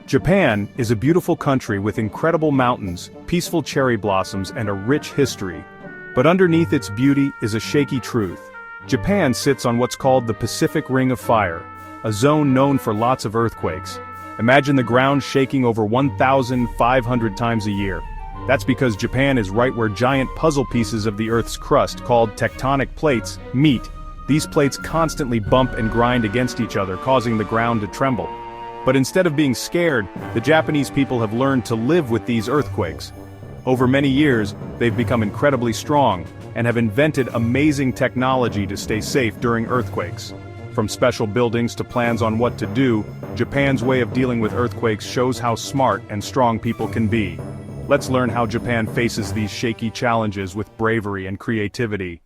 Japan is a beautiful country with incredible mountains, peaceful cherry blossoms, and a rich history. But underneath its beauty is a shaky truth. Japan sits on what's called the Pacific Ring of Fire, a zone known for lots of earthquakes. Imagine the ground shaking over 1,500 times a year. That's because Japan is right where giant puzzle pieces of the Earth's crust, called tectonic plates, meet. These plates constantly bump and grind against each other, causing the ground to tremble. But instead of being scared, the Japanese people have learned to live with these earthquakes. Over many years, they've become incredibly strong, and have invented amazing technology to stay safe during earthquakes. From special buildings to plans on what to do, Japan's way of dealing with earthquakes shows how smart and strong people can be. Let's learn how Japan faces these shaky challenges with bravery and creativity.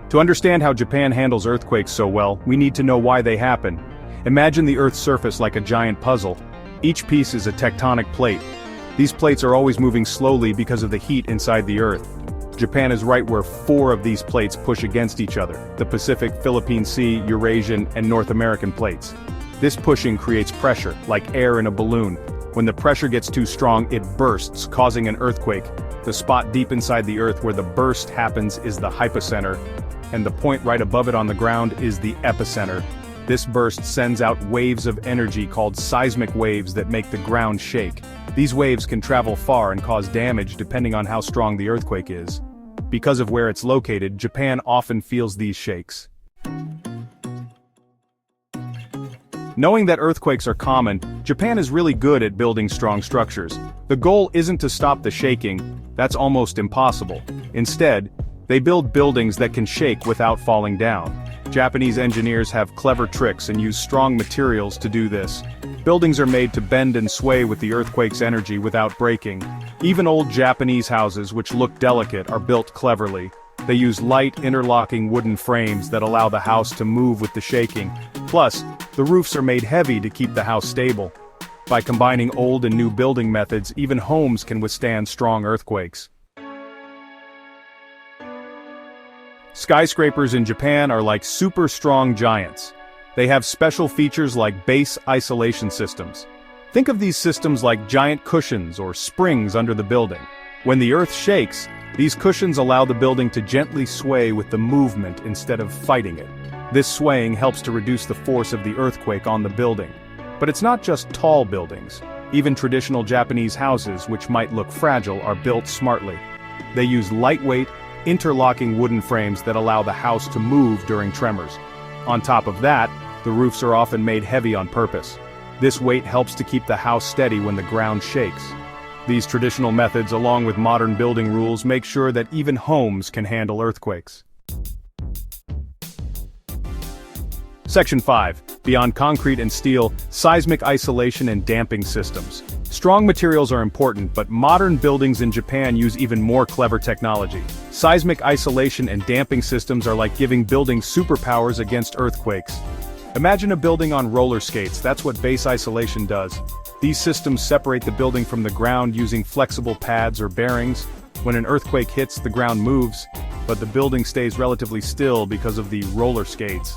To understand how Japan handles earthquakes so well, we need to know why they happen. Imagine the Earth's surface like a giant puzzle. Each piece is a tectonic plate. These plates are always moving slowly because of the heat inside the Earth. Japan is right where 4 of these plates push against each other: the Pacific, Philippine Sea, Eurasian, and North American plates. This pushing creates pressure, like air in a balloon. When the pressure gets too strong, it bursts, causing an earthquake. The spot deep inside the Earth where the burst happens is the hypocenter, and the point right above it on the ground is the epicenter. This burst sends out waves of energy called seismic waves that make the ground shake. These waves can travel far and cause damage depending on how strong the earthquake is. Because of where it's located, Japan often feels these shakes. Knowing that earthquakes are common, Japan is really good at building strong structures. The goal isn't to stop the shaking, that's almost impossible. Instead, they build buildings that can shake without falling down. Japanese engineers have clever tricks and use strong materials to do this. Buildings are made to bend and sway with the earthquake's energy without breaking. Even old Japanese houses, which look delicate, are built cleverly. They use light, interlocking wooden frames that allow the house to move with the shaking. Plus, the roofs are made heavy to keep the house stable. By combining old and new building methods, even homes can withstand strong earthquakes. Skyscrapers in Japan are like super strong giants. They have special features like base isolation systems. Think of these systems like giant cushions or springs under the building. When the earth shakes, these cushions allow the building to gently sway with the movement instead of fighting it. This swaying helps to reduce the force of the earthquake on the building. But it's not just tall buildings. Even traditional Japanese houses, which might look fragile, are built smartly. They use lightweight, interlocking wooden frames that allow the house to move during tremors. On top of that, the roofs are often made heavy on purpose. This weight helps to keep the house steady when the ground shakes. These traditional methods, along with modern building rules, make sure that even homes can handle earthquakes. Section 5. Beyond concrete and steel, seismic isolation and damping systems. Strong materials are important, but modern buildings in Japan use even more clever technology. Seismic isolation and damping systems are like giving buildings superpowers against earthquakes. Imagine a building on roller skates. That's what base isolation does. These systems separate the building from the ground using flexible pads or bearings. When an earthquake hits, the ground moves, but the building stays relatively still because of the roller skates.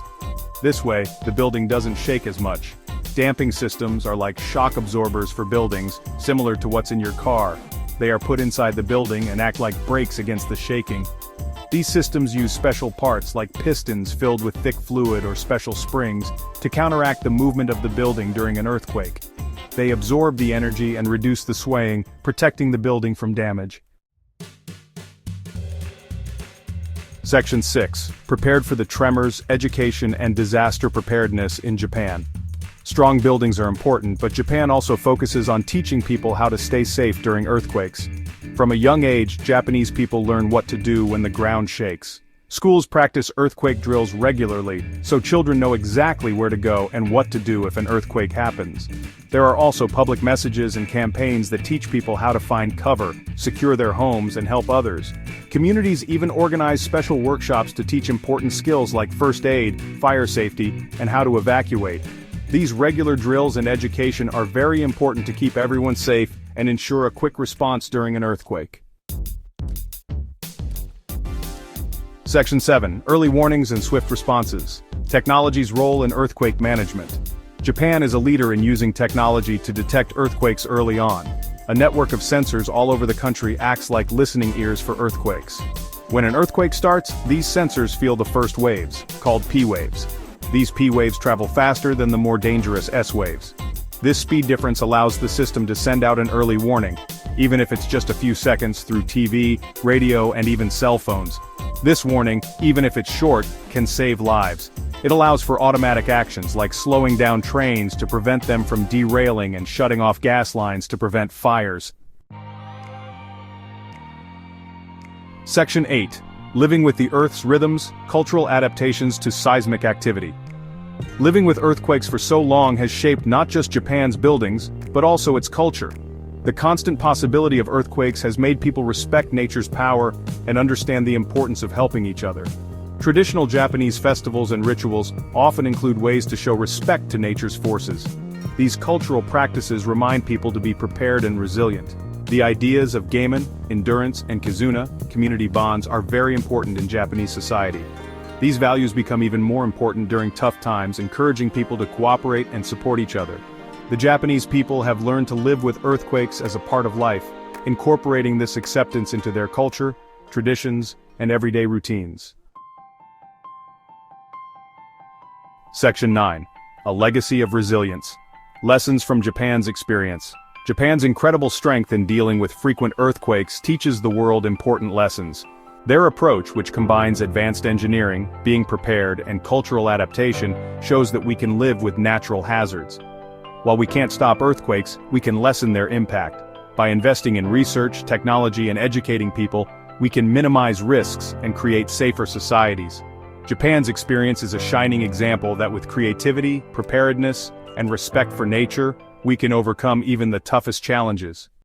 This way, the building doesn't shake as much. Damping systems are like shock absorbers for buildings, similar to what's in your car. They are put inside the building and act like brakes against the shaking. These systems use special parts like pistons filled with thick fluid or special springs to counteract the movement of the building during an earthquake. They absorb the energy and reduce the swaying, protecting the building from damage. Section 6. Prepared for the tremors, education, and disaster preparedness in Japan. Strong buildings are important, but Japan also focuses on teaching people how to stay safe during earthquakes. From a young age, Japanese people learn what to do when the ground shakes. Schools practice earthquake drills regularly, so children know exactly where to go and what to do if an earthquake happens. There are also public messages and campaigns that teach people how to find cover, secure their homes, and help others. Communities even organize special workshops to teach important skills like first aid, fire safety, and how to evacuate. These regular drills and education are very important to keep everyone safe and ensure a quick response during an earthquake. Section 7. Early warnings and swift responses. Technology's role in earthquake management. Japan is a leader in using technology to detect earthquakes early on. A network of sensors all over the country acts like listening ears for earthquakes. When an earthquake starts, these sensors feel the first waves, called P waves. These P waves travel faster than the more dangerous S waves. This speed difference allows the system to send out an early warning, even if it's just a few seconds through TV, radio, and even cell phones. This warning, even if it's short, can save lives. It allows for automatic actions like slowing down trains to prevent them from derailing and shutting off gas lines to prevent fires. Section 8. Living with the Earth's Rhythms, Cultural Adaptations to Seismic Activity. Living with earthquakes for so long has shaped not just Japan's buildings, but also its culture. The constant possibility of earthquakes has made people respect nature's power and understand the importance of helping each other. Traditional Japanese festivals and rituals often include ways to show respect to nature's forces. These cultural practices remind people to be prepared and resilient. The ideas of gamen, endurance, and kizuna, community bonds, are very important in Japanese society. These values become even more important during tough times, encouraging people to cooperate and support each other. The Japanese people have learned to live with earthquakes as a part of life, incorporating this acceptance into their culture, traditions, and everyday routines. Section 9. A Legacy of Resilience. Lessons from Japan's experience. Japan's incredible strength in dealing with frequent earthquakes teaches the world important lessons. Their approach, which combines advanced engineering, being prepared, and cultural adaptation, shows that we can live with natural hazards. While we can't stop earthquakes, we can lessen their impact. By investing in research, technology, and educating people, we can minimize risks and create safer societies. Japan's experience is a shining example that with creativity, preparedness, and respect for nature, we can overcome even the toughest challenges.